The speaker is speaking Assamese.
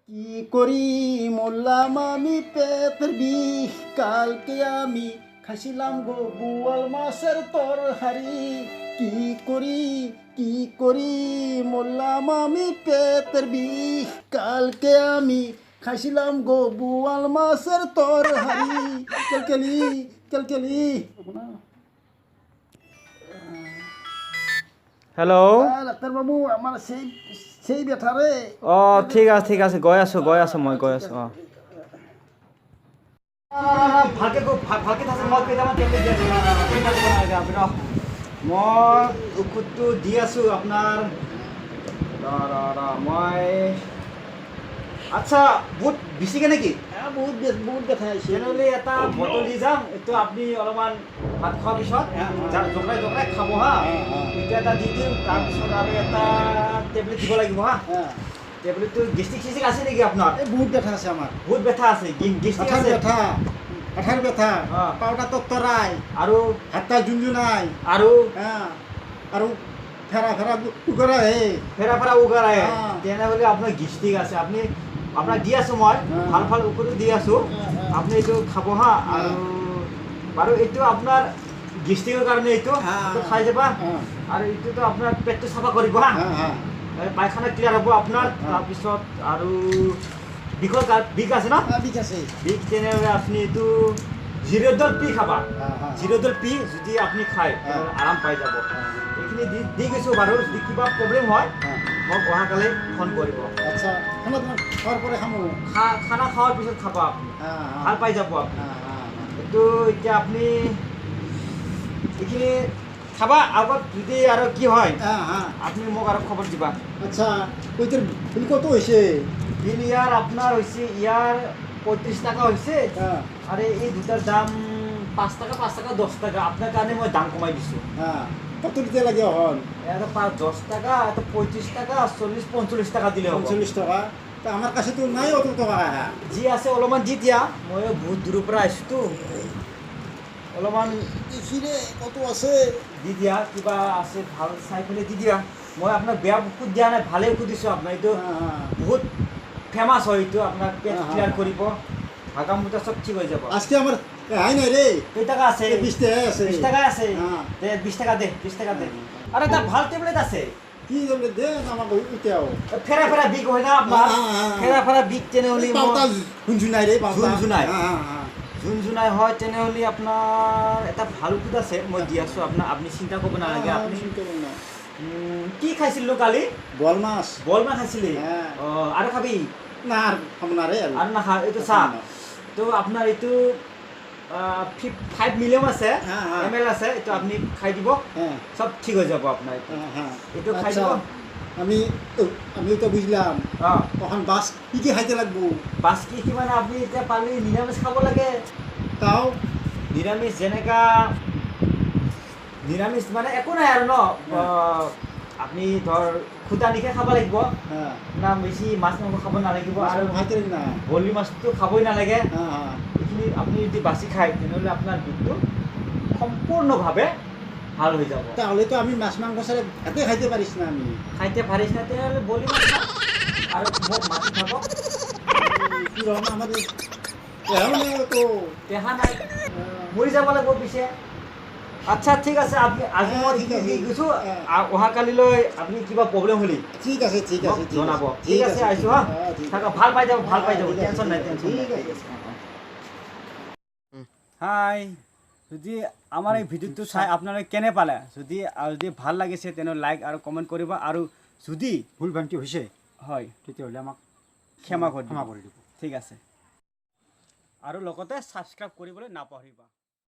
কি করি মোল্লাম আমি পেটের বিষ কালকে আমি খাইছিলাম গো বোয়াল মাছের তরকারি কি করি মোল্লাম আমি পেটের বিষ কালকে আমি খাইছিলাম গো বোয়াল মাছের তরকারি কেলকেলি হেল্ল' ডাক্তার বাবু আমার সেই ব্যথা রে অঁ ঠিক আছে গৈ আছোঁ মই গৈ আছোঁ অঁ ভালকৈ থাকোঁ মই কেইটামান টেবলেট দি আছোঁ মই ঔষধটো দি আছোঁ আপোনাৰ মই আচ্ছা বহুত বেছিকৈ নেকি বহুত ব্যথা আহিছে তেনেহ'লে এটা বটল দি যাম এইটো আপুনি অলপমান ভাত খোৱাৰ পিছত জোকাই খাব হা এইটো এটা দি দিম তাৰপিছত আৰু এটা টেবলেট দিব লাগিব হা টেবলেটটো গেষ্ট্ৰিক আছে নেকি আপোনাৰ এই বহুত ব্যথা আছে আমাৰ বহুত ব্যথা আছে গেষ্ট্ৰিক আছে আঠাৰ ব্যথা পাউটা তৰাই আৰু হাতটা জুনজুনাই আৰু আৰু ফেৰা উগাৰ আহে তেনেহ'লে আপোনাৰ গেষ্ট্ৰিক আছে আপুনি আপোনাক দি আছোঁ মই ভাল ঔষধো দি আছোঁ আপুনি এইটো খাব হা আৰু বাৰু এইটো আপোনাৰ গেষ্ট্ৰিকৰ কাৰণে এইটো খাই যাবা আৰু এইটোতো আপোনাৰ পেটটো চাফা কৰিব হা পায়খানা ক্লিয়াৰ হ'ব আপোনাৰ তাৰপিছত আৰু বিষ আছে ন বিষ তেনেহ'লে আপুনি এইটো জিৰ'ডল পি খাবা জিৰ'ডল পি যদি আপুনি খায় আৰাম পাই যাব এইখিনি দি গৈছোঁ বাৰু যদি কিবা প্ৰব্লেম হয় মোক অহাকালি ফোন কৰিব আচ্ছা খানা খোৱাৰ পিছত খাবা আপুনি ভাল পাই যাব আপুনি এইটো এতিয়া আপুনি এইখিনি খাবা আগত যদি আৰু কি হয় আপুনি মোক আৰু খবৰ দিবা আচ্ছা বিল কত হৈছে বিল ইয়াৰ আপোনাৰ হৈছে ইয়াৰ 35 টাকা হৈছে আৰু এই দুটাৰ দাম 5 টাকা 10 টাকা আপোনাৰ কাৰণে মই দাম কমাই দিছোঁ কত দিতে লাগে হল এটা 10 টাকা এটা 35 টাকা 40-45 টাকা দিলে 45 টাকা তা আমার কাছে তো নাই অত টাকা যি আছে অলপমান দি দিয়া মই বহুত দূৰৰ পৰা আহিছোঁতো অলপমান ইখিৰে কত আছে দি দিয়া কিবা আছে ভাল চাই পেলাই দি দিয়া মই আপোনাক বেয়া ঔষধ দিয়া নাই ভালেই ঔষধ দিছোঁ আপোনাক এইটো বহুত ফেমাছ হয় এইটো আপোনাক পেট ক্লিয়াৰ কৰিব হাগা মুতা চব ঠিক হৈ যাব আজকে আমার হাই নাই রে কেই টাকা আছে 20 টাকা আছে 20 টাকা আছে দে 20 টাকা দে আরে এটা ভাল টেবলেট আছে কি টেবলেট দে আমাক ইটাও ফেৰা বিষ হয় না আপোনাৰ ফেৰা বিষ তেনেহ'লে পাউটা ঝুনঝুনাই ৰে ঝুনঝুনাই হয় তেনেহ'লে আপোনাৰ এটা ভাল ঔষধ আছে মই দি আছোঁ আপোনাক আপুনি চিন্তা কৰিব নালাগে আপুনি কি খাইছিলোঁ কালি বল মাছ খাইছিলি আৰু খাবি না আৰ আপনাৰে আৰু নাখা এইটো চাহ তো আপোনাৰ এইটো 5 মিলিয়ন আছে ml আছে এইটো আপুনি খাই দিব সব ঠিক হৈ যাব আপোনাৰ এইটো খাই দিব আমি তো বুঝলাম তখন বাস কি খাইতে লাগবো বাছ কি মানে আপুনি এতিয়া পালি নিৰামিষ খাব লাগে তাও নিৰামিষ যেনেকা নিৰামিষ মানে একো নাই আৰু ন আপুনি ধৰ খুটা নিশে খাব লাগিব না বেছি মাছ মাংস খাব নালাগিব আৰু বলি মাছটো খাবই নালাগে এইখিনি আপুনি যদি বাছি খায় তেনেহ'লে আপোনাৰ বিষটো সম্পূৰ্ণভাৱে ভাল হৈ যাব তাহলে তো আমি মাছ মাংস ছাড়া ভাতে খাইতে পারিস না আমি খাইতে পারিস না তেনেহ'লে বলি মাছ খা আৰু মোক মাছি খাব কি ৰকম আমাদেৰ তো দেহা নাই মৰি যাব লাগিব পিছে আচ্ছা ঠিক আছে আপুনি আজি মই দি গৈছোঁ অহাকালিলৈ আপুনি কিবা প্ৰব্লেম হ'লে ঠিক আছে জনাব ঠিক আছে আহিছোঁ হা থাকক ভাল পাই যাব টেনশ্যন নাই হাই যদি আমাৰ এই ভিডিঅ'টো চাই আপোনালোকে কেনে পালে যদি ভাল লাগিছে তেনেহ'লে লাইক আৰু কমেণ্ট কৰিব আৰু যদি ভুল ভ্ৰান্তি হৈছে হয় তেতিয়াহ'লে আমাক ক্ষমা কৰি দিব ঠিক আছে আৰু লগতে ছাবস্ক্ৰাইব কৰিবলৈ নাপাহৰিবা